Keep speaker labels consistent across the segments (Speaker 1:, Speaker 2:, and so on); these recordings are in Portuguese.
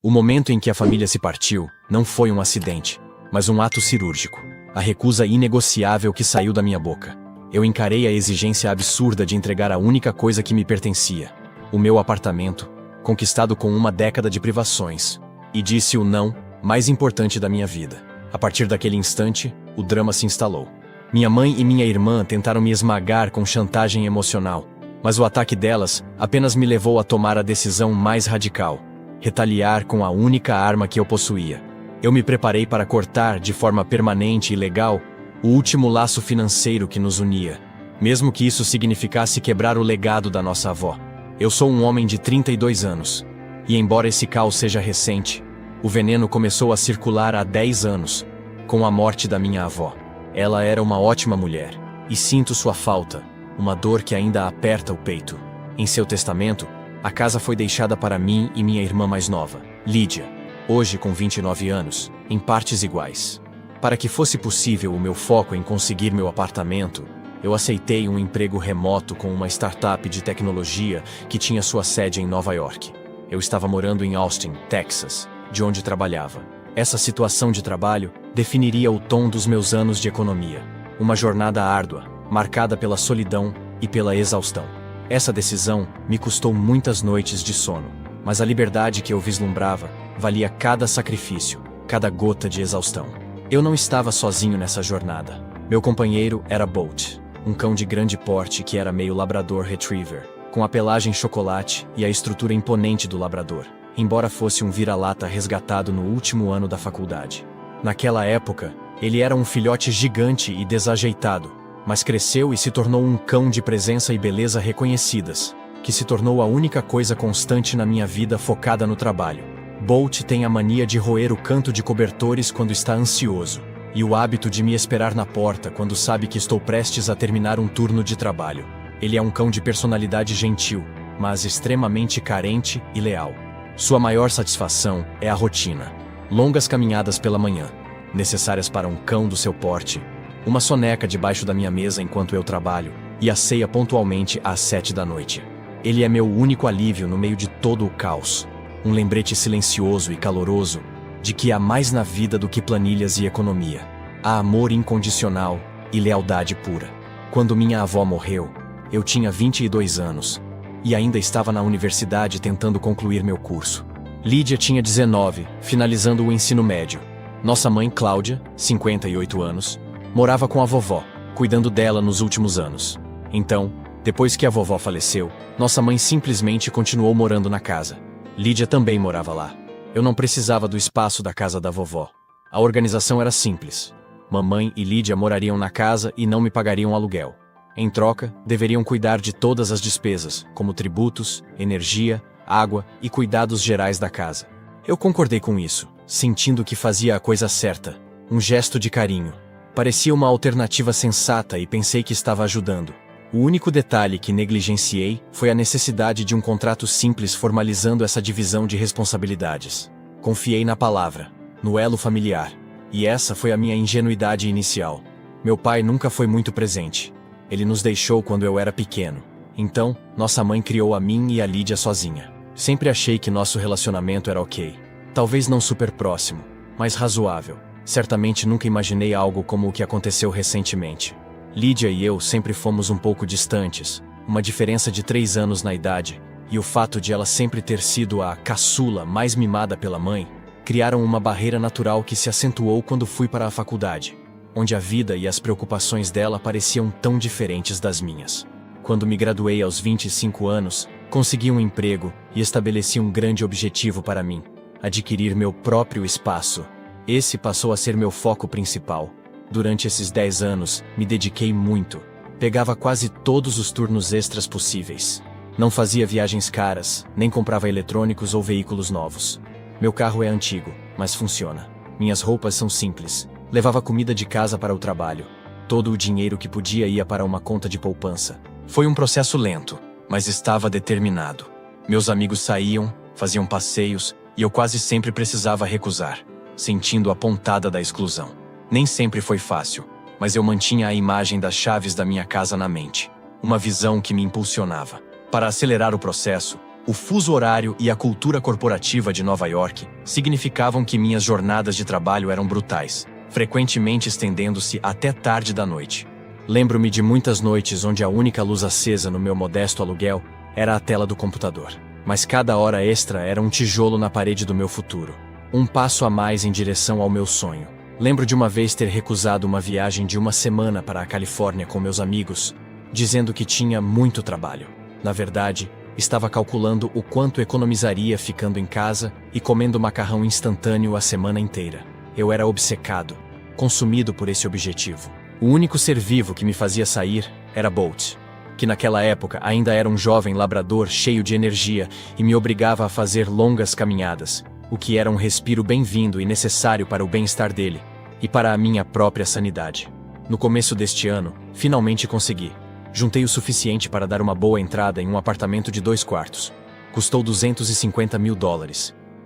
Speaker 1: O momento em que a família se partiu não foi um acidente, mas um ato cirúrgico. A recusa inegociável que saiu da minha boca. Eu encarei a exigência absurda de entregar a única coisa que me pertencia, o meu apartamento, conquistado com uma década de privações, e disse o não mais importante da minha vida. A partir daquele instante, o drama se instalou. Minha mãe e minha irmã tentaram me esmagar com chantagem emocional, mas o ataque delas apenas me levou a tomar a decisão mais radical: retaliar com a única arma que eu possuía. Eu me preparei para cortar de forma permanente e legal o último laço financeiro que nos unia, mesmo que isso significasse quebrar o legado da nossa avó. Eu sou um homem de 32 anos, e embora esse caos seja recente, o veneno começou a circular há 10 anos, com a morte da minha avó. Ela era uma ótima mulher, e sinto sua falta, uma dor que ainda aperta o peito. Em seu testamento, a casa foi deixada para mim e minha irmã mais nova, Lídia, hoje com 29 anos, em partes iguais. Para que fosse possível o meu foco em conseguir meu apartamento, eu aceitei um emprego remoto com uma startup de tecnologia que tinha sua sede em Nova York. Eu estava morando em Austin, Texas, de onde trabalhava. Essa situação de trabalho definiria o tom dos meus anos de economia. Uma jornada árdua, marcada pela solidão e pela exaustão. Essa decisão me custou muitas noites de sono, mas a liberdade que eu vislumbrava valia cada sacrifício, cada gota de exaustão. Eu não estava sozinho nessa jornada. Meu companheiro era Bolt, um cão de grande porte que era meio labrador retriever, com a pelagem chocolate e a estrutura imponente do labrador, embora fosse um vira-lata resgatado no último ano da faculdade. Naquela época, ele era um filhote gigante e desajeitado, mas cresceu e se tornou um cão de presença e beleza reconhecidas, que se tornou a única coisa constante na minha vida focada no trabalho. Bolt tem a mania de roer o canto de cobertores quando está ansioso, e o hábito de me esperar na porta quando sabe que estou prestes a terminar um turno de trabalho. Ele é um cão de personalidade gentil, mas extremamente carente e leal. Sua maior satisfação é a rotina. Longas caminhadas pela manhã, necessárias para um cão do seu porte, uma soneca debaixo da minha mesa enquanto eu trabalho, e a ceia pontualmente às 7 da noite. Ele é meu único alívio no meio de todo o caos. Um lembrete silencioso e caloroso de que há mais na vida do que planilhas e economia. Há amor incondicional e lealdade pura. Quando minha avó morreu, eu tinha 22 anos e ainda estava na universidade tentando concluir meu curso. Lídia tinha 19, finalizando o ensino médio. Nossa mãe, Cláudia, 58 anos, morava com a vovó, cuidando dela nos últimos anos. Então, depois que a vovó faleceu, nossa mãe simplesmente continuou morando na casa. Lídia também morava lá. Eu não precisava do espaço da casa da vovó. A organização era simples. Mamãe e Lídia morariam na casa e não me pagariam aluguel. Em troca, deveriam cuidar de todas as despesas, como tributos, energia, água e cuidados gerais da casa. Eu concordei com isso, sentindo que fazia a coisa certa, um gesto de carinho. Parecia uma alternativa sensata e pensei que estava ajudando. O único detalhe que negligenciei foi a necessidade de um contrato simples formalizando essa divisão de responsabilidades. Confiei na palavra, no elo familiar, e essa foi a minha ingenuidade inicial. Meu pai nunca foi muito presente. Ele nos deixou quando eu era pequeno. Então, nossa mãe criou a mim e a Lídia sozinha. Sempre achei que nosso relacionamento era ok. Talvez não super próximo, mas razoável. Certamente nunca imaginei algo como o que aconteceu recentemente. Lídia e eu sempre fomos um pouco distantes, uma diferença de 3 anos na idade, e o fato de ela sempre ter sido a caçula mais mimada pela mãe, criaram uma barreira natural que se acentuou quando fui para a faculdade, onde a vida e as preocupações dela pareciam tão diferentes das minhas. Quando me graduei aos 25 anos, consegui um emprego e estabeleci um grande objetivo para mim: adquirir meu próprio espaço. Esse passou a ser meu foco principal. Durante esses 10 anos, me dediquei muito. Pegava quase todos os turnos extras possíveis. Não fazia viagens caras, nem comprava eletrônicos ou veículos novos. Meu carro é antigo, mas funciona. Minhas roupas são simples. Levava comida de casa para o trabalho. Todo o dinheiro que podia ia para uma conta de poupança. Foi um processo lento, mas estava determinado. Meus amigos saíam, faziam passeios, e eu quase sempre precisava recusar, sentindo a pontada da exclusão. Nem sempre foi fácil, mas eu mantinha a imagem das chaves da minha casa na mente. Uma visão que me impulsionava. Para acelerar o processo, O fuso horário e a cultura corporativa de Nova York significavam que minhas jornadas de trabalho eram brutais, frequentemente estendendo-se até tarde da noite. Lembro-me de muitas noites onde a única luz acesa no meu modesto aluguel era a tela do computador. Mas cada hora extra era um tijolo na parede do meu futuro. Um passo a mais em direção ao meu sonho. Lembro de uma vez ter recusado uma viagem de uma semana para a Califórnia com meus amigos, dizendo que tinha muito trabalho. Na verdade, estava calculando o quanto economizaria ficando em casa e comendo macarrão instantâneo a semana inteira. Eu era obcecado, consumido por esse objetivo. O único ser vivo que me fazia sair era Bolt, que naquela época ainda era um jovem labrador cheio de energia e me obrigava a fazer longas caminhadas, o que era um respiro bem-vindo e necessário para o bem-estar dele e para a minha própria sanidade. No começo deste ano, finalmente consegui. Juntei o suficiente para dar uma boa entrada em um apartamento de 2 quartos. Custou $250 mil.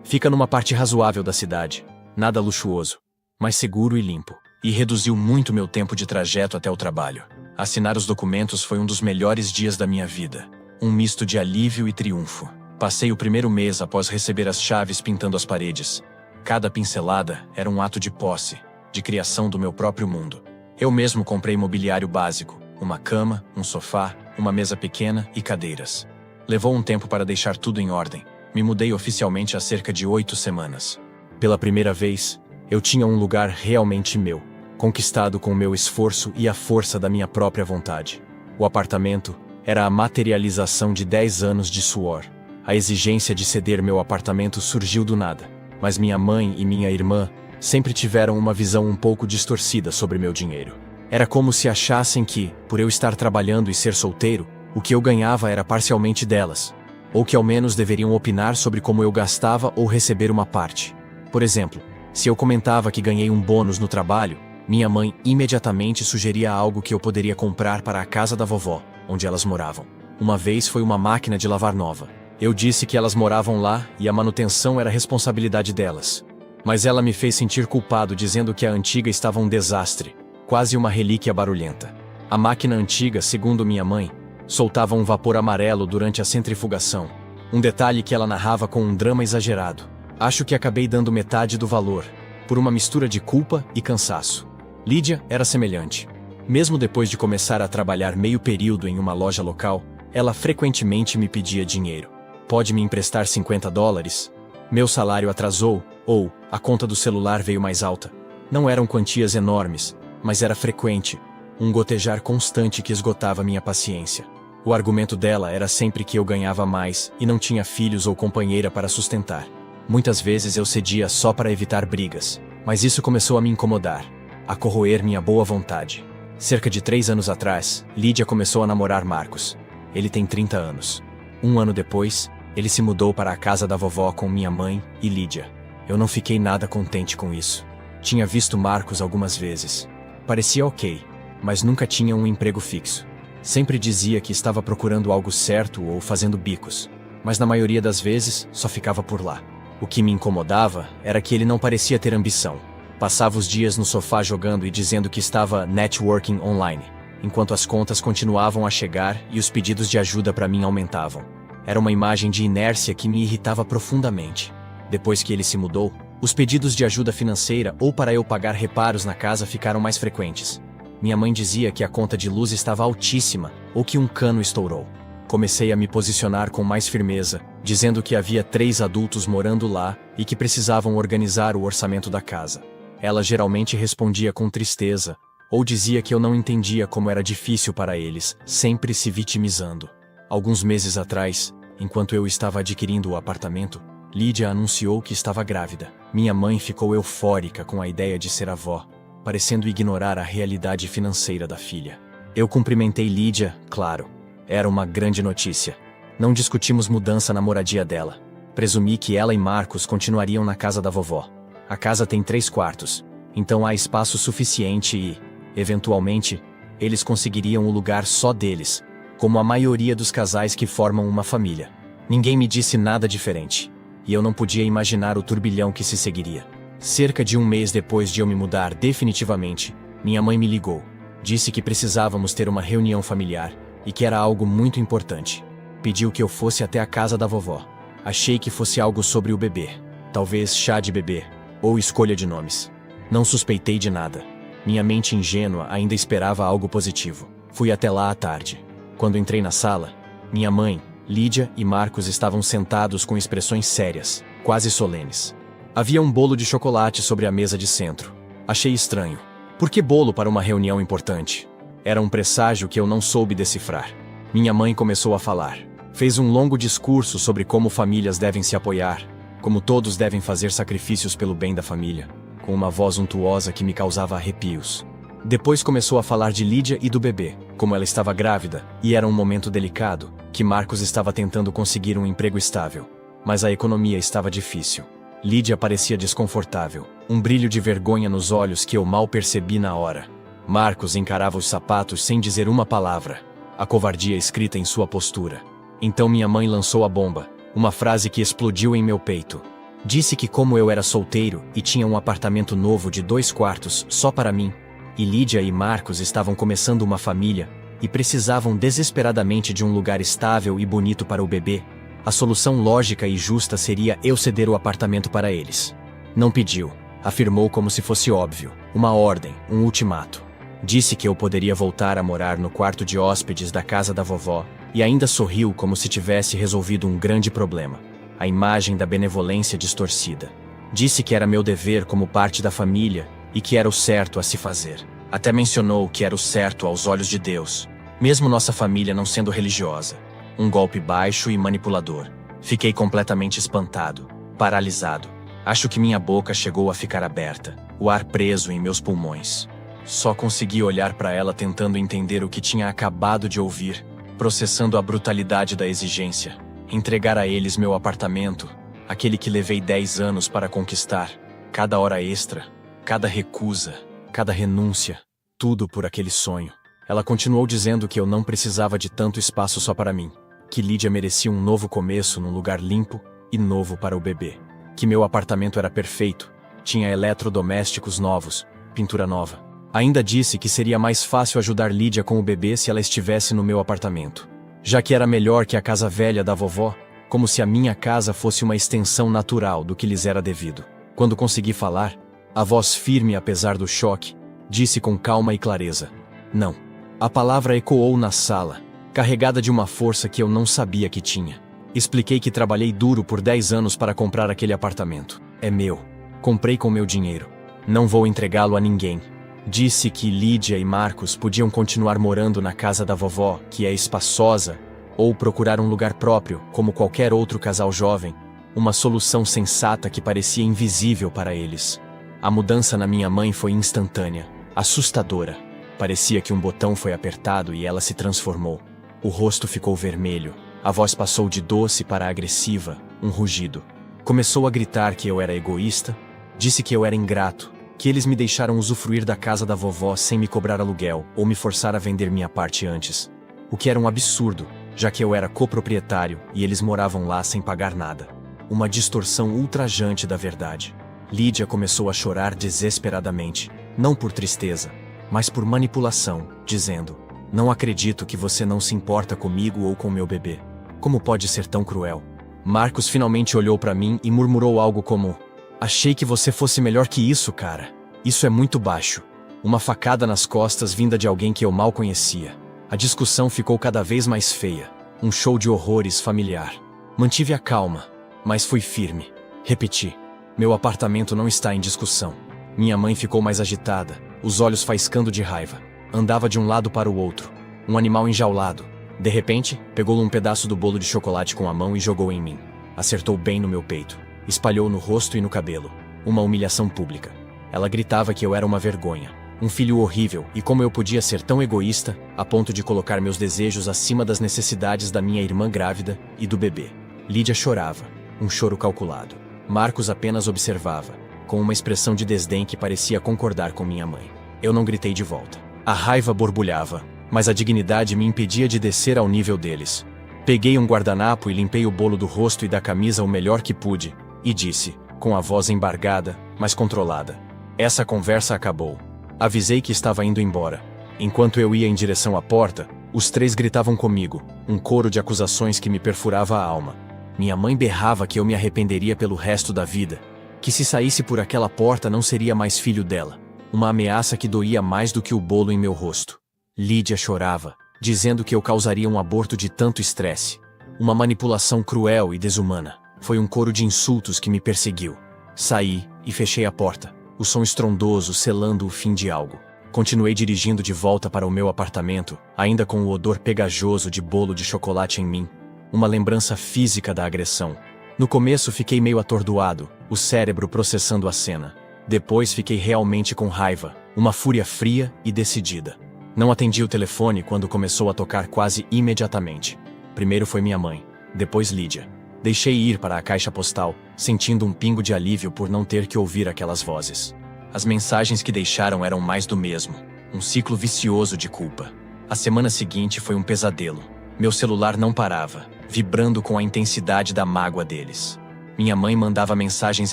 Speaker 1: Fica numa parte razoável da cidade, nada luxuoso, mas seguro e limpo. E reduziu muito meu tempo de trajeto até o trabalho. Assinar os documentos foi um dos melhores dias da minha vida. Um misto de alívio e triunfo. Passei o primeiro mês após receber as chaves pintando as paredes. Cada pincelada era um ato de posse, de criação do meu próprio mundo. Eu mesmo comprei mobiliário básico, uma cama, um sofá, uma mesa pequena e cadeiras. Levou um tempo para deixar tudo em ordem. Me mudei oficialmente há cerca de 8 semanas. Pela primeira vez, eu tinha um lugar realmente meu, conquistado com o meu esforço e a força da minha própria vontade. O apartamento era a materialização de 10 anos de suor. A exigência de ceder meu apartamento surgiu do nada, mas minha mãe e minha irmã sempre tiveram uma visão um pouco distorcida sobre meu dinheiro. Era como se achassem que, por eu estar trabalhando e ser solteiro, o que eu ganhava era parcialmente delas, ou que ao menos deveriam opinar sobre como eu gastava ou receber uma parte. Por exemplo, se eu comentava que ganhei um bônus no trabalho, minha mãe imediatamente sugeria algo que eu poderia comprar para a casa da vovó, onde elas moravam. Uma vez foi uma máquina de lavar nova. Eu disse que elas moravam lá e a manutenção era responsabilidade delas. Mas ela me fez sentir culpado dizendo que a antiga estava um desastre, quase uma relíquia barulhenta. A máquina antiga, segundo minha mãe, soltava um vapor amarelo durante a centrifugação, um detalhe que ela narrava com um drama exagerado. Acho que acabei dando metade do valor, por uma mistura de culpa e cansaço. Lídia era semelhante. Mesmo depois de começar a trabalhar meio período em uma loja local, ela frequentemente me pedia dinheiro. Pode me emprestar $50? Meu salário atrasou, ou a conta do celular veio mais alta. Não eram quantias enormes, mas era frequente, um gotejar constante que esgotava minha paciência. O argumento dela era sempre que eu ganhava mais e não tinha filhos ou companheira para sustentar. Muitas vezes eu cedia só para evitar brigas, mas isso começou a me incomodar, a corroer minha boa vontade. Cerca de 3 anos atrás, Lídia começou a namorar Marcos. Ele tem 30 anos. 1 ano depois, ele se mudou para a casa da vovó com minha mãe e Lídia. Eu não fiquei nada contente com isso. Tinha visto Marcos algumas vezes. Parecia ok, mas nunca tinha um emprego fixo. Sempre dizia que estava procurando algo certo ou fazendo bicos, mas na maioria das vezes só ficava por lá. O que me incomodava era que ele não parecia ter ambição. Passava os dias no sofá jogando e dizendo que estava networking online, enquanto as contas continuavam a chegar e os pedidos de ajuda para mim aumentavam. Era uma imagem de inércia que me irritava profundamente. Depois que ele se mudou, os pedidos de ajuda financeira ou para eu pagar reparos na casa ficaram mais frequentes. Minha mãe dizia que a conta de luz estava altíssima ou que um cano estourou. Comecei a me posicionar com mais firmeza, dizendo que havia 3 adultos morando lá e que precisavam organizar o orçamento da casa. Ela geralmente respondia com tristeza, ou dizia que eu não entendia como era difícil para eles, sempre se vitimizando. Alguns meses atrás, enquanto eu estava adquirindo o apartamento, Lídia anunciou que estava grávida. Minha mãe ficou eufórica com a ideia de ser avó, parecendo ignorar a realidade financeira da filha. Eu cumprimentei Lídia, claro. Era uma grande notícia. Não discutimos mudança na moradia dela. Presumi que ela e Marcos continuariam na casa da vovó. A casa tem 3 quartos, então há espaço suficiente e, eventualmente, eles conseguiriam o lugar só deles, como a maioria dos casais que formam uma família. Ninguém me disse nada diferente, e eu não podia imaginar o turbilhão que se seguiria. Cerca de 1 mês depois de eu me mudar definitivamente, minha mãe me ligou. Disse que precisávamos ter uma reunião familiar e que era algo muito importante. pediu que eu fosse até a casa da vovó. Achei que fosse algo sobre o bebê. Talvez chá de bebê, ou escolha de nomes. Não suspeitei de nada. Minha mente ingênua ainda esperava algo positivo. Fui até lá à tarde. Quando entrei na sala, minha mãe, Lídia e Marcos estavam sentados com expressões sérias, quase solenes. Havia um bolo de chocolate sobre a mesa de centro. Achei estranho. Por que bolo para uma reunião importante? Era um presságio que eu não soube decifrar. Minha mãe começou a falar. Fez um longo discurso sobre como famílias devem se apoiar, como todos devem fazer sacrifícios pelo bem da família, com uma voz untuosa que me causava arrepios. Depois começou a falar de Lídia e do bebê, como ela estava grávida, e era um momento delicado, que Marcos estava tentando conseguir um emprego estável. Mas a economia estava difícil. Lídia parecia desconfortável, um brilho de vergonha nos olhos que eu mal percebi na hora. Marcos encarava os sapatos sem dizer uma palavra, a covardia escrita em sua postura. Então minha mãe lançou a bomba, uma frase que explodiu em meu peito. Disse que como eu era solteiro e tinha um apartamento novo de 2 quartos só para mim, e Lídia e Marcos estavam começando uma família e precisavam desesperadamente de um lugar estável e bonito para o bebê, a solução lógica e justa seria eu ceder o apartamento para eles. Não pediu, afirmou como se fosse óbvio, uma ordem, um ultimato. Disse que eu poderia voltar a morar no quarto de hóspedes da casa da vovó e ainda sorriu como se tivesse resolvido um grande problema, a imagem da benevolência distorcida. Disse que era meu dever como parte da família e que era o certo a se fazer. Até mencionou que era o certo aos olhos de Deus, mesmo nossa família não sendo religiosa. Um golpe baixo e manipulador. Fiquei completamente espantado, paralisado. Acho que minha boca chegou a ficar aberta, o ar preso em meus pulmões. Só consegui olhar para ela tentando entender o que tinha acabado de ouvir, processando a brutalidade da exigência. Entregar a eles meu apartamento, aquele que levei 10 anos para conquistar. Cada hora extra, cada recusa, cada renúncia, tudo por aquele sonho. Ela continuou dizendo que eu não precisava de tanto espaço só para mim, que Lídia merecia um novo começo num lugar limpo e novo para o bebê, que meu apartamento era perfeito, tinha eletrodomésticos novos, pintura nova. Ainda disse que seria mais fácil ajudar Lídia com o bebê se ela estivesse no meu apartamento, já que era melhor que a casa velha da vovó, como se a minha casa fosse uma extensão natural do que lhes era devido. Quando consegui falar, a voz firme apesar do choque, disse com calma e clareza: não. A palavra ecoou na sala, carregada de uma força que eu não sabia que tinha. Expliquei que trabalhei duro por 10 anos para comprar aquele apartamento. É meu. Comprei com meu dinheiro. Não vou entregá-lo a ninguém. Disse que Lídia e Marcos podiam continuar morando na casa da vovó, que é espaçosa, ou procurar um lugar próprio, como qualquer outro casal jovem, uma solução sensata que parecia invisível para eles. A mudança na minha mãe foi instantânea, assustadora. Parecia que um botão foi apertado e ela se transformou. O rosto ficou vermelho, a voz passou de doce para agressiva, um rugido. Começou a gritar que eu era egoísta, disse que eu era ingrato, que eles me deixaram usufruir da casa da vovó sem me cobrar aluguel ou me forçar a vender minha parte antes. O que era um absurdo, já que eu era coproprietário e eles moravam lá sem pagar nada. Uma distorção ultrajante da verdade. Lídia começou a chorar desesperadamente, não por tristeza, mas por manipulação, dizendo: não acredito que você não se importa comigo ou com meu bebê. Como pode ser tão cruel? Marcos finalmente olhou para mim e murmurou algo como: achei que você fosse melhor que isso, cara. Isso é muito baixo. Uma facada nas costas vinda de alguém que eu mal conhecia. A discussão ficou cada vez mais feia. Um show de horrores familiar. Mantive a calma, mas fui firme. Repeti: meu apartamento não está em discussão. Minha mãe ficou mais agitada, os olhos faiscando de raiva. Andava de um lado para o outro. Um animal enjaulado. De repente, pegou um pedaço do bolo de chocolate com a mão e jogou em mim. Acertou bem no meu peito. Espalhou no rosto e no cabelo. Uma humilhação pública. Ela gritava que eu era uma vergonha. Um filho horrível e como eu podia ser tão egoísta, a ponto de colocar meus desejos acima das necessidades da minha irmã grávida e do bebê. Lídia chorava. Um choro calculado. Marcos apenas observava, com uma expressão de desdém que parecia concordar com minha mãe. Eu não gritei de volta. A raiva borbulhava, mas a dignidade me impedia de descer ao nível deles. Peguei um guardanapo e limpei o bolo do rosto e da camisa o melhor que pude, e disse, com a voz embargada, mas controlada: essa conversa acabou. Avisei que estava indo embora. Enquanto eu ia em direção à porta, Os três gritavam comigo, um coro de acusações que me perfurava a alma. Minha mãe berrava que eu me arrependeria pelo resto da vida, que se saísse por aquela porta não seria mais filho dela. Uma ameaça que doía mais do que o bolo em meu rosto. Lídia chorava, dizendo que eu causaria um aborto de tanto estresse. Uma manipulação cruel e desumana. Foi um coro de insultos que me perseguiu. Saí e fechei a porta, o som estrondoso selando o fim de algo. Continuei dirigindo de volta para o meu apartamento, ainda com o odor pegajoso de bolo de chocolate em mim. Uma lembrança física da agressão. No começo fiquei meio atordoado, o cérebro processando a cena. Depois fiquei realmente com raiva, uma fúria fria e decidida. Não atendi o telefone quando começou a tocar quase imediatamente. Primeiro foi minha mãe, depois Lídia. Deixei ir para a caixa postal, sentindo um pingo de alívio por não ter que ouvir aquelas vozes. As mensagens que deixaram eram mais do mesmo, um ciclo vicioso de culpa. A semana seguinte foi um pesadelo. Meu celular não parava, vibrando com a intensidade da mágoa deles. Minha mãe mandava mensagens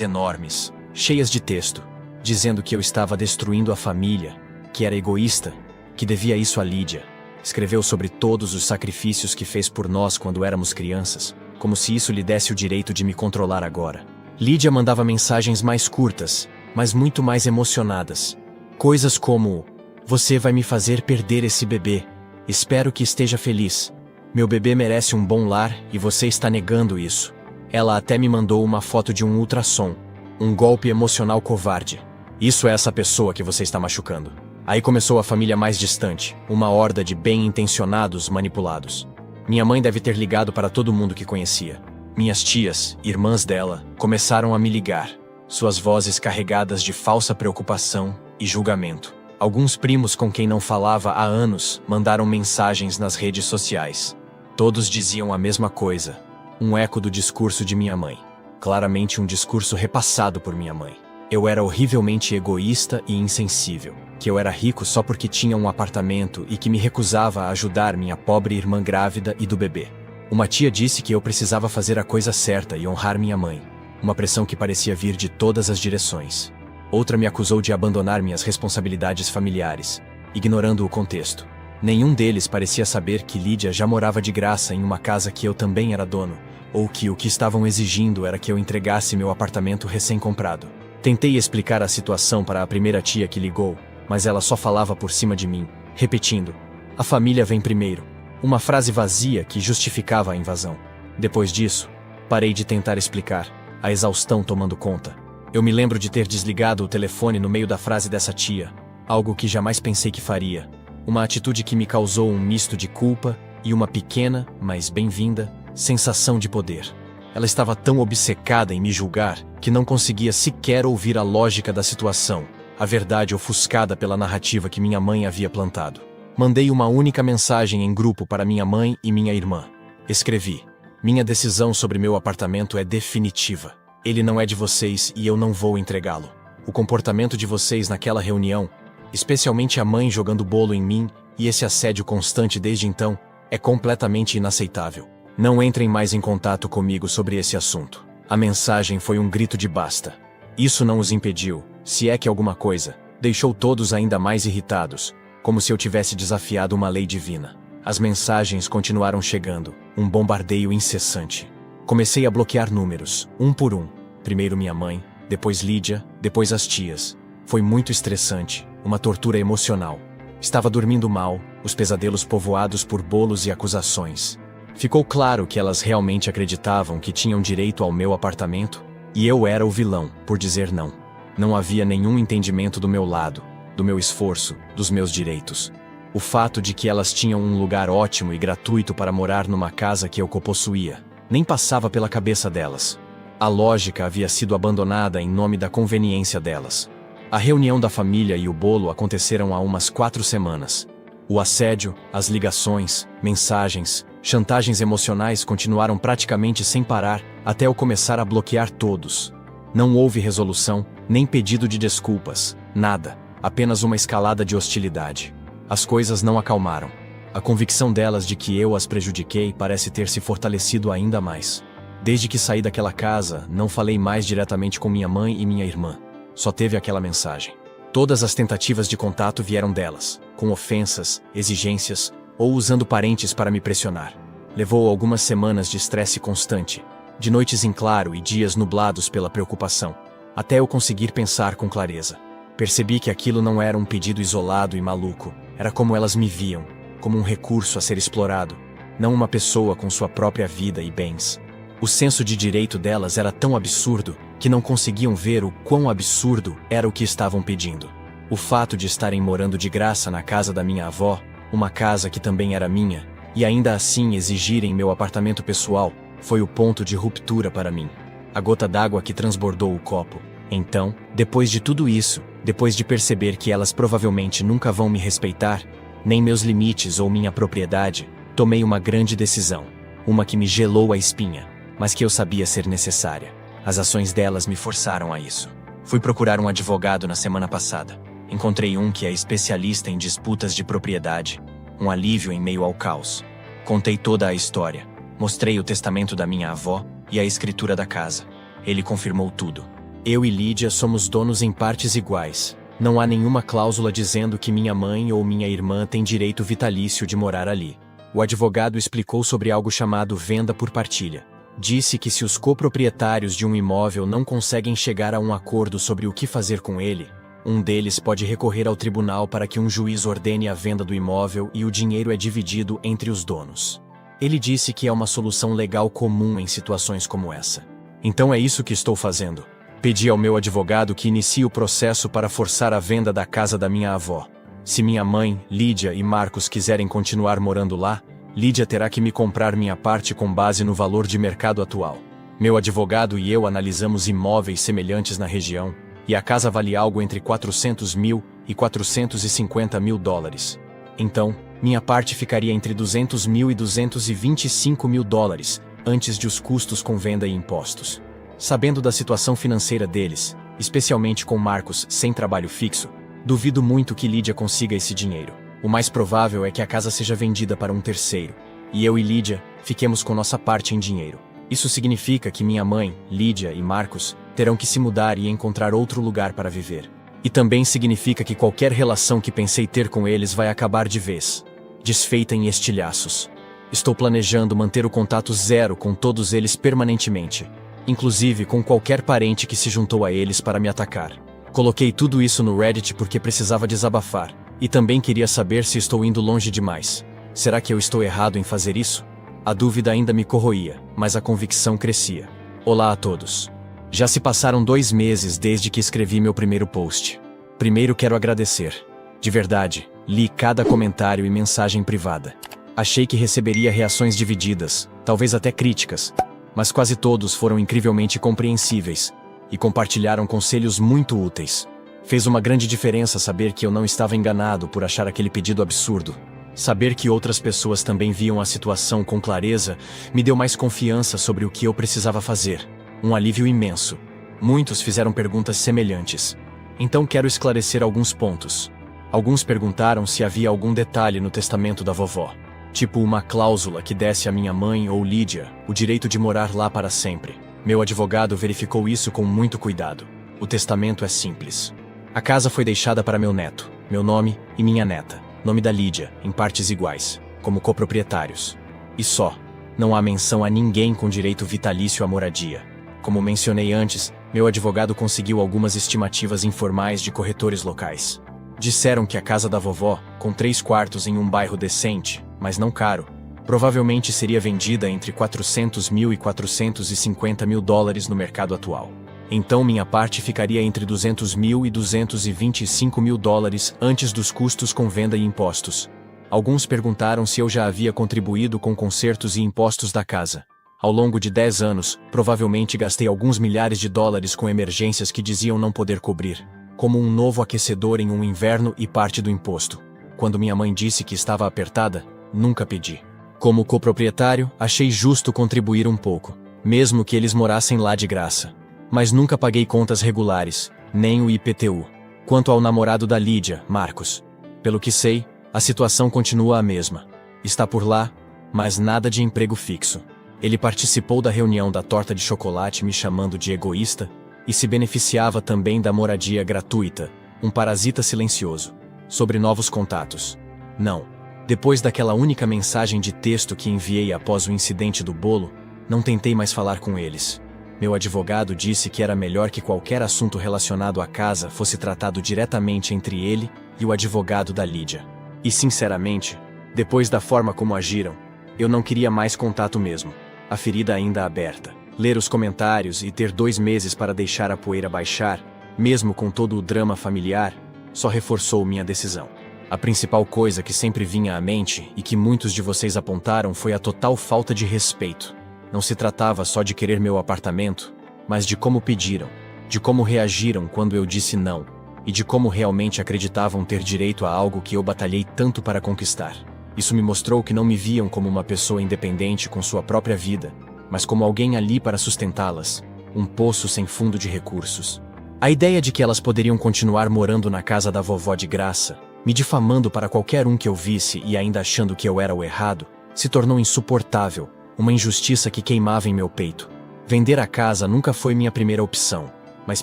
Speaker 1: enormes, cheias de texto, dizendo que eu estava destruindo a família, que era egoísta, que devia isso a Lídia. Escreveu sobre todos os sacrifícios que fez por nós quando éramos crianças, como se isso lhe desse o direito de me controlar agora. Lídia mandava mensagens mais curtas, mas muito mais emocionadas. Coisas como: "Você vai me fazer perder esse bebê. Espero que esteja feliz. Meu bebê merece um bom lar e você está negando isso." Ela até me mandou uma foto de um ultrassom. Um golpe emocional covarde. "Isso é essa pessoa que você está machucando." Aí começou a família mais distante, uma horda de bem-intencionados manipulados. Minha mãe deve ter ligado para todo mundo que conhecia. Minhas tias, irmãs dela, começaram a me ligar, suas vozes carregadas de falsa preocupação e julgamento. Alguns primos com quem não falava há anos mandaram mensagens nas redes sociais. Todos diziam a mesma coisa, um eco do discurso de minha mãe. Claramente um discurso repassado por minha mãe. Eu era horrivelmente egoísta e insensível, que eu era rico só porque tinha um apartamento e que me recusava a ajudar minha pobre irmã grávida e do bebê. Uma tia disse que eu precisava fazer a coisa certa e honrar minha mãe, uma pressão que parecia vir de todas as direções. Outra me acusou de abandonar minhas responsabilidades familiares, ignorando o contexto. Nenhum deles parecia saber que Lídia já morava de graça em uma casa que eu também era dono, ou que o que estavam exigindo era que eu entregasse meu apartamento recém-comprado. Tentei explicar a situação para a primeira tia que ligou, mas ela só falava por cima de mim, repetindo: "A família vem primeiro", uma frase vazia que justificava a invasão. Depois disso, parei de tentar explicar, a exaustão tomando conta. Eu me lembro de ter desligado o telefone no meio da frase dessa tia, algo que jamais pensei que faria. Uma atitude que me causou um misto de culpa e uma pequena, mas bem-vinda, sensação de poder. Ela estava tão obcecada em me julgar que não conseguia sequer ouvir a lógica da situação, a verdade ofuscada pela narrativa que minha mãe havia plantado. Mandei uma única mensagem em grupo para minha mãe e minha irmã. Escrevi: "Minha decisão sobre meu apartamento é definitiva. Ele não é de vocês e eu não vou entregá-lo. O comportamento de vocês naquela reunião, especialmente a mãe jogando bolo em mim e esse assédio constante desde então, é completamente inaceitável. Não entrem mais em contato comigo sobre esse assunto." A mensagem foi um grito de basta. Isso não os impediu, se é que alguma coisa, deixou todos ainda mais irritados, como se eu tivesse desafiado uma lei divina. As mensagens continuaram chegando, um bombardeio incessante. Comecei a bloquear números, um por um. Primeiro minha mãe, depois Lídia, depois as tias. Foi muito estressante, uma tortura emocional. Estava dormindo mal, os pesadelos povoados por bolos e acusações. Ficou claro que elas realmente acreditavam que tinham direito ao meu apartamento, e eu era o vilão, por dizer não. Não havia nenhum entendimento do meu lado, do meu esforço, dos meus direitos. O fato de que elas tinham um lugar ótimo e gratuito para morar numa casa que eu copossuía, nem passava pela cabeça delas. A lógica havia sido abandonada em nome da conveniência delas. A reunião da família e o bolo aconteceram há umas 4 semanas. O assédio, as ligações, mensagens, chantagens emocionais continuaram praticamente sem parar até eu começar a bloquear todos. Não houve resolução, nem pedido de desculpas, nada, apenas uma escalada de hostilidade. As coisas não acalmaram. A convicção delas de que eu as prejudiquei parece ter se fortalecido ainda mais. Desde que saí daquela casa, não falei mais diretamente com minha mãe e minha irmã. Só teve aquela mensagem. Todas as tentativas de contato vieram delas, com ofensas, exigências, ou usando parentes para me pressionar. Levou algumas semanas de estresse constante, de noites em claro e dias nublados pela preocupação, até eu conseguir pensar com clareza. Percebi que aquilo não era um pedido isolado e maluco, era como elas me viam, como um recurso a ser explorado, não uma pessoa com sua própria vida e bens. O senso de direito delas era tão absurdo que não conseguiam ver o quão absurdo era o que estavam pedindo. O fato de estarem morando de graça na casa da minha avó, uma casa que também era minha, e ainda assim exigirem meu apartamento pessoal, foi o ponto de ruptura para mim. A gota d'água que transbordou o copo. Então, depois de tudo isso, depois de perceber que elas provavelmente nunca vão me respeitar, nem meus limites ou minha propriedade, tomei uma grande decisão. Uma que me gelou a espinha, mas que eu sabia ser necessária. As ações delas me forçaram a isso. Fui procurar um advogado na semana passada. Encontrei um que é especialista em disputas de propriedade, um alívio em meio ao caos. Contei toda a história, mostrei o testamento da minha avó e a escritura da casa. Ele confirmou tudo. Eu e Lídia somos donos em partes iguais. Não há nenhuma cláusula dizendo que minha mãe ou minha irmã têm direito vitalício de morar ali. O advogado explicou sobre algo chamado venda por partilha. Disse que se os coproprietários de um imóvel não conseguem chegar a um acordo sobre o que fazer com ele, um deles pode recorrer ao tribunal para que um juiz ordene a venda do imóvel e o dinheiro é dividido entre os donos. Ele disse que é uma solução legal comum em situações como essa. Então é isso que estou fazendo. Pedi ao meu advogado que inicie o processo para forçar a venda da casa da minha avó. Se minha mãe, Lídia e Marcos quiserem continuar morando lá, Lídia terá que me comprar minha parte com base no valor de mercado atual. Meu advogado e eu analisamos imóveis semelhantes na região, e a casa vale algo entre 400 mil e 450 mil dólares. Então, minha parte ficaria entre 200 mil e 225 mil dólares, antes de os custos com venda e impostos. Sabendo da situação financeira deles, especialmente com Marcos sem trabalho fixo, duvido muito que Lídia consiga esse dinheiro. O mais provável é que a casa seja vendida para um terceiro, e eu e Lídia fiquemos com nossa parte em dinheiro. Isso significa que minha mãe, Lídia e Marcos terão que se mudar e encontrar outro lugar para viver. E também significa que qualquer relação que pensei ter com eles vai acabar de vez, desfeita em estilhaços. Estou planejando manter o contato zero com todos eles permanentemente, inclusive com qualquer parente que se juntou a eles para me atacar. Coloquei tudo isso no Reddit porque precisava desabafar, e também queria saber se estou indo longe demais. Será que eu estou errado em fazer isso? A dúvida ainda me corroía, mas a convicção crescia. Olá a todos. Já se passaram 2 meses desde que escrevi meu primeiro post. Primeiro quero agradecer. De verdade, li cada comentário e mensagem privada. Achei que receberia reações divididas, talvez até críticas, mas quase todos foram incrivelmente compreensíveis e compartilharam conselhos muito úteis. Fez uma grande diferença saber que eu não estava enganado por achar aquele pedido absurdo. Saber que outras pessoas também viam a situação com clareza me deu mais confiança sobre o que eu precisava fazer. Um alívio imenso. Muitos fizeram perguntas semelhantes. Então quero esclarecer alguns pontos. Alguns perguntaram se havia algum detalhe no testamento da vovó, tipo uma cláusula que desse à minha mãe ou Lídia o direito de morar lá para sempre. Meu advogado verificou isso com muito cuidado. O testamento é simples. A casa foi deixada para meu neto, meu nome e minha neta, nome da Lídia, em partes iguais, como coproprietários. E só. Não há menção a ninguém com direito vitalício à moradia. Como mencionei antes, meu advogado conseguiu algumas estimativas informais de corretores locais. Disseram que a casa da vovó, com 3 quartos em um bairro decente, mas não caro, provavelmente seria vendida entre 400 mil e 450 mil dólares no mercado atual. Então minha parte ficaria entre 200 mil e 225 mil dólares antes dos custos com venda e impostos. Alguns perguntaram se eu já havia contribuído com consertos e impostos da casa. Ao longo de 10 anos, provavelmente gastei alguns milhares de dólares com emergências que diziam não poder cobrir, como um novo aquecedor em um inverno e parte do imposto. Quando minha mãe disse que estava apertada, nunca pedi. Como coproprietário, achei justo contribuir um pouco, mesmo que eles morassem lá de graça. Mas nunca paguei contas regulares, nem o IPTU. Quanto ao namorado da Lídia, Marcos, pelo que sei, a situação continua a mesma. Está por lá, mas nada de emprego fixo. Ele participou da reunião da torta de chocolate me chamando de egoísta e se beneficiava também da moradia gratuita, um parasita silencioso. Sobre novos contatos. Não. Depois daquela única mensagem de texto que enviei após o incidente do bolo, não tentei mais falar com eles. Meu advogado disse que era melhor que qualquer assunto relacionado à casa fosse tratado diretamente entre ele e o advogado da Lídia. E sinceramente, depois da forma como agiram, eu não queria mais contato mesmo. A ferida ainda aberta. Ler os comentários e ter 2 meses para deixar a poeira baixar, mesmo com todo o drama familiar, só reforçou minha decisão. A principal coisa que sempre vinha à mente e que muitos de vocês apontaram foi a total falta de respeito. Não se tratava só de querer meu apartamento, mas de como pediram, de como reagiram quando eu disse não, e de como realmente acreditavam ter direito a algo que eu batalhei tanto para conquistar. Isso me mostrou que não me viam como uma pessoa independente com sua própria vida, mas como alguém ali para sustentá-las, um poço sem fundo de recursos. A ideia de que elas poderiam continuar morando na casa da vovó de graça, me difamando para qualquer um que eu visse e ainda achando que eu era o errado, se tornou insuportável, uma injustiça que queimava em meu peito. Vender a casa nunca foi minha primeira opção, mas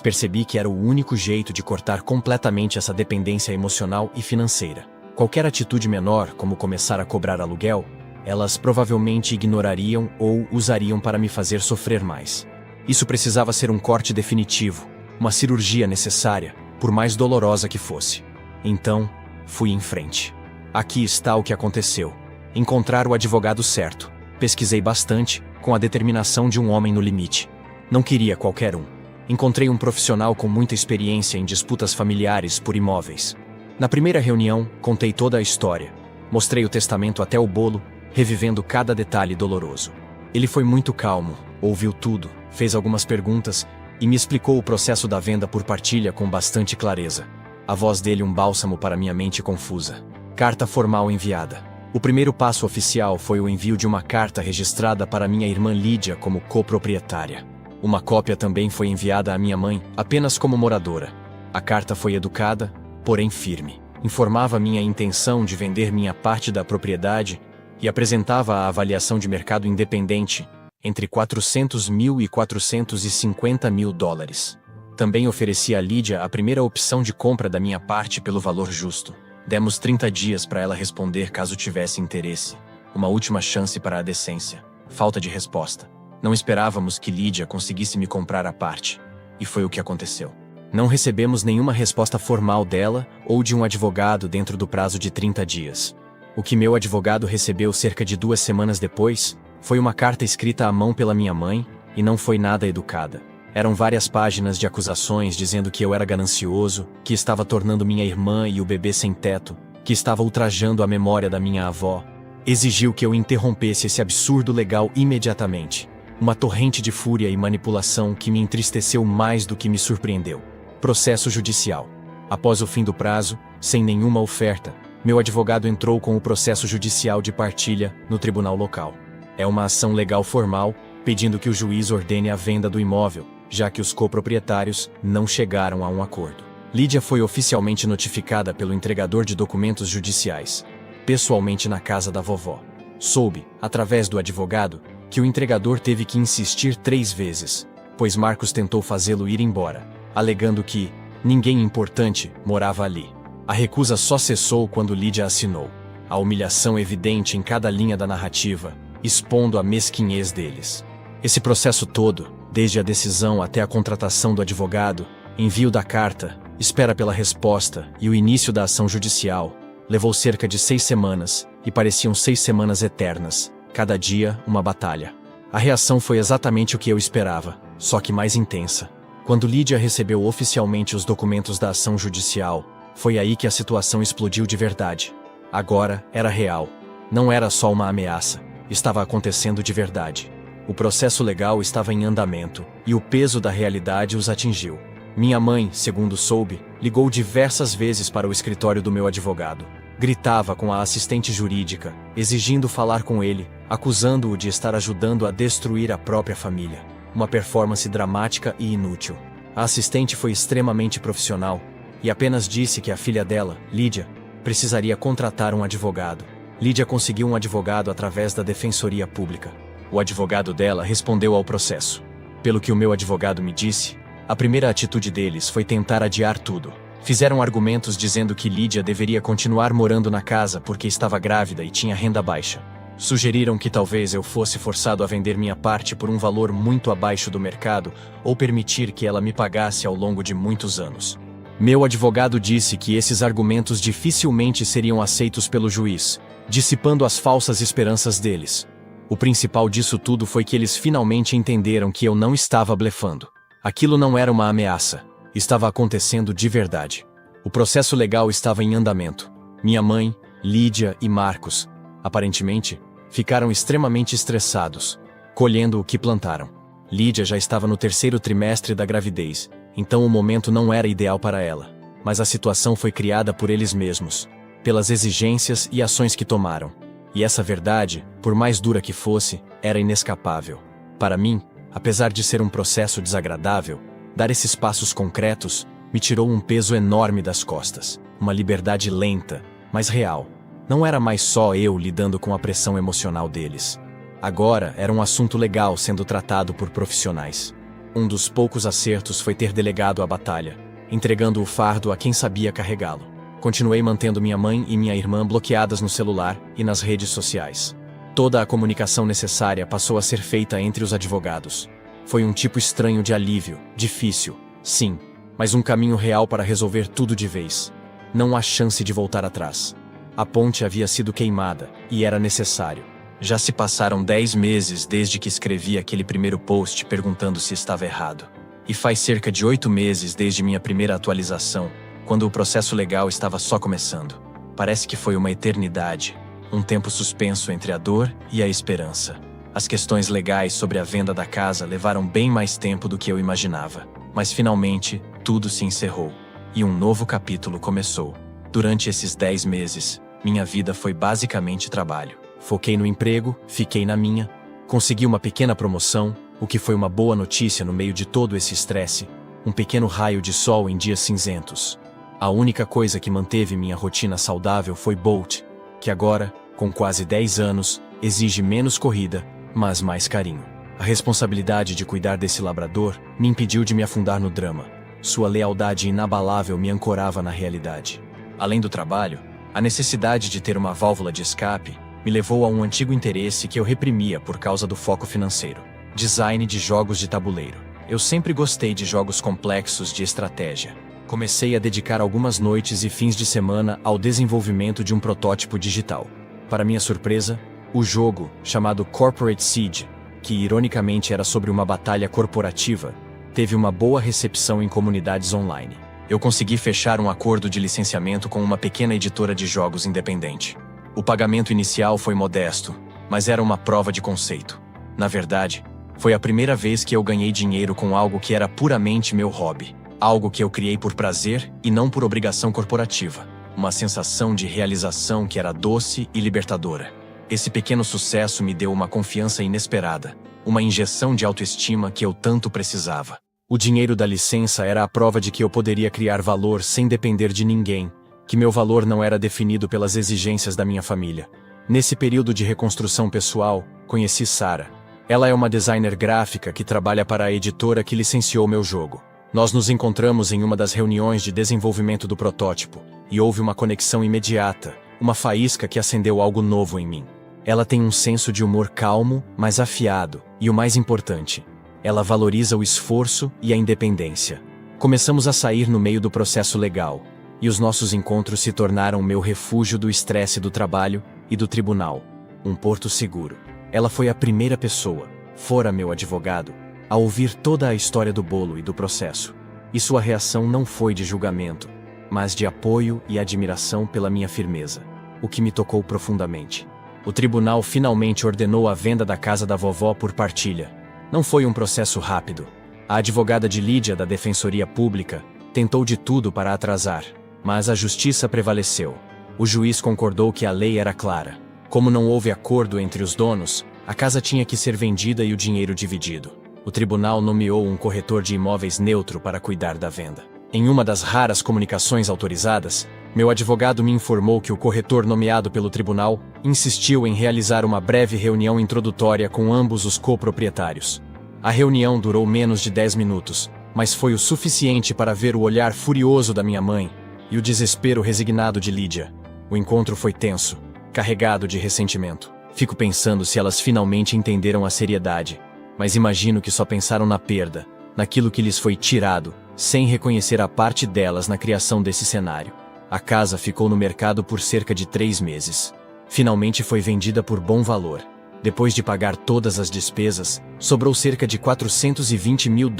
Speaker 1: percebi que era o único jeito de cortar completamente essa dependência emocional e financeira. Qualquer atitude menor, como começar a cobrar aluguel, elas provavelmente ignorariam ou usariam para me fazer sofrer mais. Isso precisava ser um corte definitivo, uma cirurgia necessária, por mais dolorosa que fosse. Então, fui em frente. Aqui está o que aconteceu. Encontrar o advogado certo. Pesquisei bastante, com a determinação de um homem no limite. Não queria qualquer um. Encontrei um profissional com muita experiência em disputas familiares por imóveis. Na primeira reunião, contei toda a história. Mostrei o testamento até o bolo, revivendo cada detalhe doloroso. Ele foi muito calmo, ouviu tudo, fez algumas perguntas e me explicou o processo da venda por partilha com bastante clareza. A voz dele um bálsamo para minha mente confusa. Carta formal enviada. O primeiro passo oficial foi o envio de uma carta registrada para minha irmã Lídia como coproprietária. Uma cópia também foi enviada à minha mãe, apenas como moradora. A carta foi educada, porém firme. Informava minha intenção de vender minha parte da propriedade e apresentava a avaliação de mercado independente, entre 400 mil e 450 mil dólares. Também ofereci a Lídia a primeira opção de compra da minha parte pelo valor justo. Demos 30 dias para ela responder caso tivesse interesse. Uma última chance para a decência. Falta de resposta. Não esperávamos que Lídia conseguisse me comprar a parte. E foi o que aconteceu. Não recebemos nenhuma resposta formal dela ou de um advogado dentro do prazo de 30 dias. O que meu advogado recebeu cerca de 2 semanas depois foi uma carta escrita à mão pela minha mãe e não foi nada educada. Eram várias páginas de acusações dizendo que eu era ganancioso, que estava tornando minha irmã e o bebê sem teto, que estava ultrajando a memória da minha avó. Exigiu que eu interrompesse esse absurdo legal imediatamente. Uma torrente de fúria e manipulação que me entristeceu mais do que me surpreendeu. Processo judicial. Após o fim do prazo, sem nenhuma oferta, meu advogado entrou com o processo judicial de partilha no tribunal local. É uma ação legal formal, pedindo que o juiz ordene a venda do imóvel, já que os coproprietários não chegaram a um acordo. Lídia foi oficialmente notificada pelo entregador de documentos judiciais, pessoalmente na casa da vovó. Soube, através do advogado, que o entregador teve que insistir 3 vezes, pois Marcos tentou fazê-lo ir embora, alegando que ninguém importante morava ali. A recusa só cessou quando Lídia assinou. A humilhação evidente em cada linha da narrativa, expondo a mesquinhez deles. Esse processo todo, desde a decisão até a contratação do advogado, envio da carta, espera pela resposta e o início da ação judicial, levou cerca de 6 semanas, e pareciam 6 semanas eternas, cada dia uma batalha. A reação foi exatamente o que eu esperava, só que mais intensa. Quando Lídia recebeu oficialmente os documentos da ação judicial, foi aí que a situação explodiu de verdade. Agora era real. Não era só uma ameaça, estava acontecendo de verdade. O processo legal estava em andamento, e o peso da realidade os atingiu. Minha mãe, segundo soube, ligou diversas vezes para o escritório do meu advogado. Gritava com a assistente jurídica, exigindo falar com ele, acusando-o de estar ajudando a destruir a própria família. Uma performance dramática e inútil. A assistente foi extremamente profissional, e apenas disse que a filha dela, Lídia, precisaria contratar um advogado. Lídia conseguiu um advogado através da Defensoria Pública. O advogado dela respondeu ao processo. Pelo que o meu advogado me disse, a primeira atitude deles foi tentar adiar tudo. Fizeram argumentos dizendo que Lídia deveria continuar morando na casa porque estava grávida e tinha renda baixa. Sugeriram que talvez eu fosse forçado a vender minha parte por um valor muito abaixo do mercado ou permitir que ela me pagasse ao longo de muitos anos. Meu advogado disse que esses argumentos dificilmente seriam aceitos pelo juiz, dissipando as falsas esperanças deles. O principal disso tudo foi que eles finalmente entenderam que eu não estava blefando. Aquilo não era uma ameaça. Estava acontecendo de verdade. O processo legal estava em andamento. Minha mãe, Lídia e Marcos, aparentemente, ficaram extremamente estressados, colhendo o que plantaram. Lídia já estava no 3º trimestre da gravidez, então o momento não era ideal para ela. Mas a situação foi criada por eles mesmos, pelas exigências e ações que tomaram. E essa verdade, por mais dura que fosse, era inescapável. Para mim, apesar de ser um processo desagradável, dar esses passos concretos me tirou um peso enorme das costas. Uma liberdade lenta, mas real. Não era mais só eu lidando com a pressão emocional deles. Agora era um assunto legal sendo tratado por profissionais. Um dos poucos acertos foi ter delegado a batalha, entregando o fardo a quem sabia carregá-lo. Continuei mantendo minha mãe e minha irmã bloqueadas no celular e nas redes sociais. Toda a comunicação necessária passou a ser feita entre os advogados. Foi um tipo estranho de alívio, difícil, sim, mas um caminho real para resolver tudo de vez. Não há chance de voltar atrás. A ponte havia sido queimada, e era necessário. Já se passaram 10 meses desde que escrevi aquele primeiro post perguntando se estava errado. E faz cerca de 8 meses desde minha primeira atualização, quando o processo legal estava só começando. Parece que foi uma eternidade, um tempo suspenso entre a dor e a esperança. As questões legais sobre a venda da casa levaram bem mais tempo do que eu imaginava. Mas finalmente, tudo se encerrou. E um novo capítulo começou. Durante esses 10 meses, minha vida foi basicamente trabalho. Foquei no emprego, fiquei na minha, consegui uma pequena promoção, o que foi uma boa notícia no meio de todo esse estresse, um pequeno raio de sol em dias cinzentos. A única coisa que manteve minha rotina saudável foi Bolt, que agora, com quase 10 anos, exige menos corrida, mas mais carinho. A responsabilidade de cuidar desse labrador me impediu de me afundar no drama. Sua lealdade inabalável me ancorava na realidade. Além do trabalho, a necessidade de ter uma válvula de escape me levou a um antigo interesse que eu reprimia por causa do foco financeiro: design de jogos de tabuleiro. Eu sempre gostei de jogos complexos de estratégia. Comecei a dedicar algumas noites e fins de semana ao desenvolvimento de um protótipo digital. Para minha surpresa, o jogo, chamado Corporate Siege, que ironicamente era sobre uma batalha corporativa, teve uma boa recepção em comunidades online. Eu consegui fechar um acordo de licenciamento com uma pequena editora de jogos independente. O pagamento inicial foi modesto, mas era uma prova de conceito. Na verdade, foi a primeira vez que eu ganhei dinheiro com algo que era puramente meu hobby. Algo que eu criei por prazer e não por obrigação corporativa. Uma sensação de realização que era doce e libertadora. Esse pequeno sucesso me deu uma confiança inesperada, uma injeção de autoestima que eu tanto precisava. O dinheiro da licença era a prova de que eu poderia criar valor sem depender de ninguém, que meu valor não era definido pelas exigências da minha família. Nesse período de reconstrução pessoal, conheci Sarah. Ela é uma designer gráfica que trabalha para a editora que licenciou meu jogo. Nós nos encontramos em uma das reuniões de desenvolvimento do protótipo, e houve uma conexão imediata, uma faísca que acendeu algo novo em mim. Ela tem um senso de humor calmo, mas afiado, e o mais importante, ela valoriza o esforço e a independência. Começamos a sair no meio do processo legal, e os nossos encontros se tornaram meu refúgio do estresse do trabalho e do tribunal, um porto seguro. Ela foi a primeira pessoa, fora meu advogado, a ouvir toda a história do bolo e do processo. E sua reação não foi de julgamento, mas de apoio e admiração pela minha firmeza, o que me tocou profundamente. O tribunal finalmente ordenou a venda da casa da vovó por partilha. Não foi um processo rápido. A advogada de Lídia da Defensoria Pública tentou de tudo para atrasar, mas a justiça prevaleceu. O juiz concordou que a lei era clara. Como não houve acordo entre os donos, a casa tinha que ser vendida e o dinheiro dividido. O tribunal nomeou um corretor de imóveis neutro para cuidar da venda. Em uma das raras comunicações autorizadas, meu advogado me informou que o corretor nomeado pelo tribunal insistiu em realizar uma breve reunião introdutória com ambos os coproprietários. A reunião durou menos de 10 minutos, mas foi o suficiente para ver o olhar furioso da minha mãe, e o desespero resignado de Lydia. O encontro foi tenso, carregado de ressentimento. Fico pensando se elas finalmente entenderam a seriedade, mas imagino que só pensaram na perda, naquilo que lhes foi tirado, sem reconhecer a parte delas na criação desse cenário. A casa ficou no mercado por cerca de 3 meses. Finalmente foi vendida por bom valor. Depois de pagar todas as despesas, sobrou cerca de $420 mil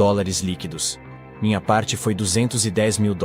Speaker 1: líquidos. Minha parte foi $210 mil.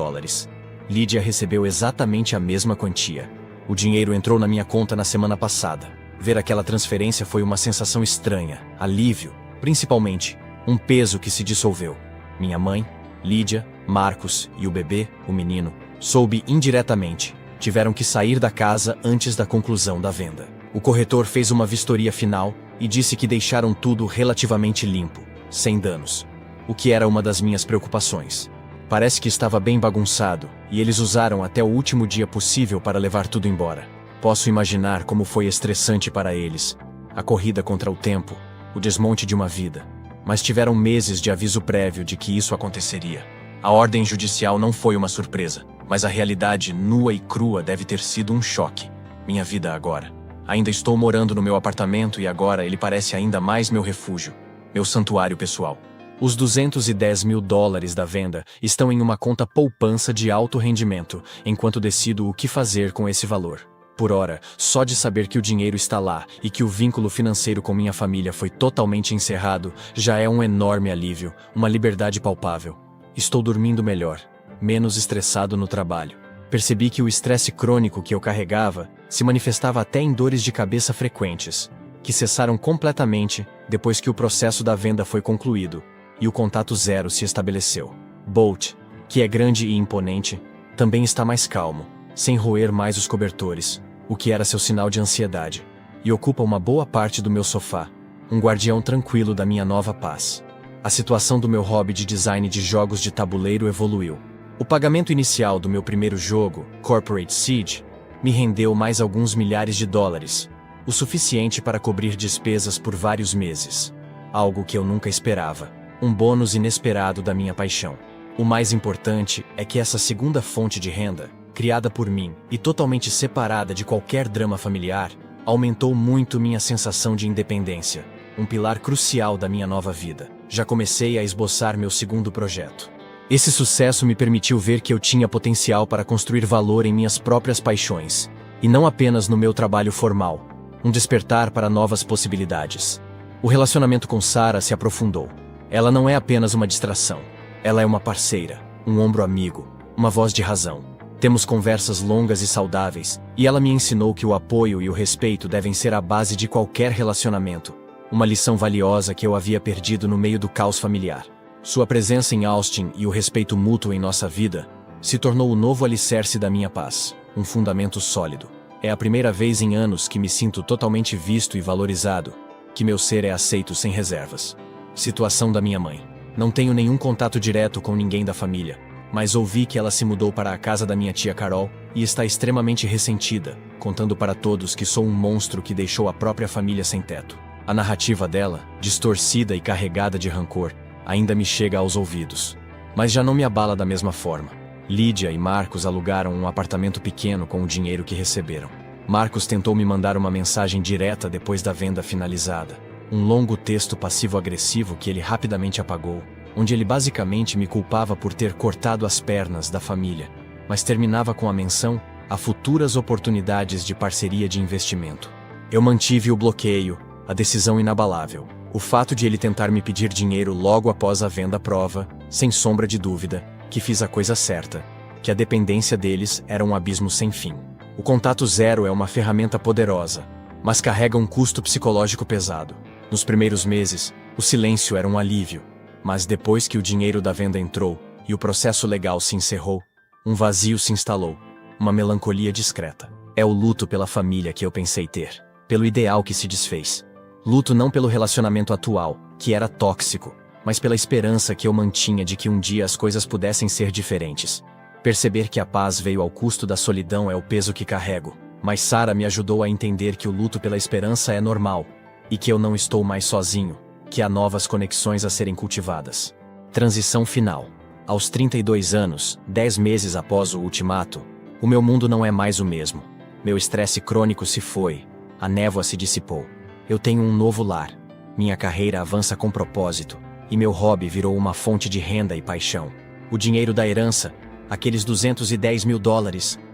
Speaker 1: Lydia recebeu exatamente a mesma quantia. O dinheiro entrou na minha conta na semana passada. Ver aquela transferência foi uma sensação estranha, alívio, principalmente, um peso que se dissolveu. Minha mãe, Lydia, Marcos e o bebê, o menino, soube indiretamente, tiveram que sair da casa antes da conclusão da venda. O corretor fez uma vistoria final e disse que deixaram tudo relativamente limpo, sem danos, o que era uma das minhas preocupações. Parece que estava bem bagunçado, e eles usaram até o último dia possível para levar tudo embora. Posso imaginar como foi estressante para eles, a corrida contra o tempo, o desmonte de uma vida. Mas tiveram meses de aviso prévio de que isso aconteceria. A ordem judicial não foi uma surpresa, mas a realidade nua e crua deve ter sido um choque. Minha vida agora. Ainda estou morando no meu apartamento e agora ele parece ainda mais meu refúgio, meu santuário pessoal. Os $210 mil da venda estão em uma conta poupança de alto rendimento, enquanto decido o que fazer com esse valor. Por ora, só de saber que o dinheiro está lá e que o vínculo financeiro com minha família foi totalmente encerrado, já é um enorme alívio, uma liberdade palpável. Estou dormindo melhor, menos estressado no trabalho. Percebi que o estresse crônico que eu carregava se manifestava até em dores de cabeça frequentes, que cessaram completamente depois que o processo da venda foi concluído e o contato zero se estabeleceu. Bolt, que é grande e imponente, também está mais calmo, sem roer mais os cobertores, o que era seu sinal de ansiedade, e ocupa uma boa parte do meu sofá, um guardião tranquilo da minha nova paz. A situação do meu hobby de design de jogos de tabuleiro evoluiu. O pagamento inicial do meu primeiro jogo, Corporate Siege, me rendeu mais alguns milhares de dólares, o suficiente para cobrir despesas por vários meses. Algo que eu nunca esperava, um bônus inesperado da minha paixão. O mais importante é que essa segunda fonte de renda, criada por mim e totalmente separada de qualquer drama familiar, aumentou muito minha sensação de independência, um pilar crucial da minha nova vida. Já comecei a esboçar meu segundo projeto. Esse sucesso me permitiu ver que eu tinha potencial para construir valor em minhas próprias paixões, e não apenas no meu trabalho formal, um despertar para novas possibilidades. O relacionamento com Sarah se aprofundou. Ela não é apenas uma distração, ela é uma parceira, um ombro amigo, uma voz de razão. Temos conversas longas e saudáveis, e ela me ensinou que o apoio e o respeito devem ser a base de qualquer relacionamento, uma lição valiosa que eu havia perdido no meio do caos familiar. Sua presença em Austin e o respeito mútuo em nossa vida se tornou o novo alicerce da minha paz, um fundamento sólido. É a primeira vez em anos que me sinto totalmente visto e valorizado, que meu ser é aceito sem reservas. Situação da minha mãe. Não tenho nenhum contato direto com ninguém da família, mas ouvi que ela se mudou para a casa da minha tia Carol e está extremamente ressentida, contando para todos que sou um monstro que deixou a própria família sem teto. A narrativa dela, distorcida e carregada de rancor, ainda me chega aos ouvidos. Mas já não me abala da mesma forma. Lydia e Marcos alugaram um apartamento pequeno com o dinheiro que receberam. Marcos tentou me mandar uma mensagem direta depois da venda finalizada. Um longo texto passivo-agressivo que ele rapidamente apagou, onde ele basicamente me culpava por ter cortado as pernas da família, mas terminava com a menção a futuras oportunidades de parceria de investimento. Eu mantive o bloqueio, a decisão inabalável. O fato de ele tentar me pedir dinheiro logo após a venda prova, sem sombra de dúvida, que fiz a coisa certa, que a dependência deles era um abismo sem fim. O contato zero é uma ferramenta poderosa, mas carrega um custo psicológico pesado. Nos primeiros meses, o silêncio era um alívio, mas depois que o dinheiro da venda entrou e o processo legal se encerrou, um vazio se instalou, uma melancolia discreta. É o luto pela família que eu pensei ter, pelo ideal que se desfez. Luto não pelo relacionamento atual, que era tóxico, mas pela esperança que eu mantinha de que um dia as coisas pudessem ser diferentes. Perceber que a paz veio ao custo da solidão é o peso que carrego, mas Sarah me ajudou a entender que o luto pela esperança é normal, e que eu não estou mais sozinho, que há novas conexões a serem cultivadas. Transição final. Aos 32 anos, 10 meses após o ultimato, o meu mundo não é mais o mesmo. Meu estresse crônico se foi, a névoa se dissipou. Eu tenho um novo lar. Minha carreira avança com propósito, e meu hobby virou uma fonte de renda e paixão. O dinheiro da herança, aqueles $210 mil,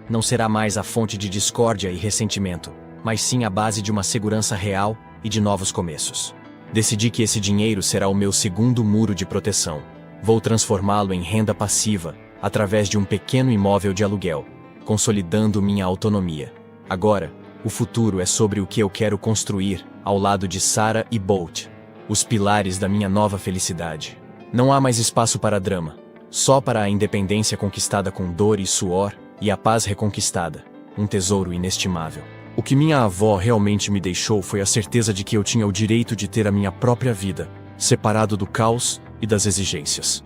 Speaker 1: não será mais a fonte de discórdia e ressentimento, mas sim a base de uma segurança real e de novos começos. Decidi que esse dinheiro será o meu segundo muro de proteção. Vou transformá-lo em renda passiva, através de um pequeno imóvel de aluguel, consolidando minha autonomia. Agora, o futuro é sobre o que eu quero construir, ao lado de Sarah e Bolt, os pilares da minha nova felicidade. Não há mais espaço para drama, só para a independência conquistada com dor e suor, e a paz reconquistada, um tesouro inestimável. O que minha avó realmente me deixou foi a certeza de que eu tinha o direito de ter a minha própria vida, separado do caos e das exigências.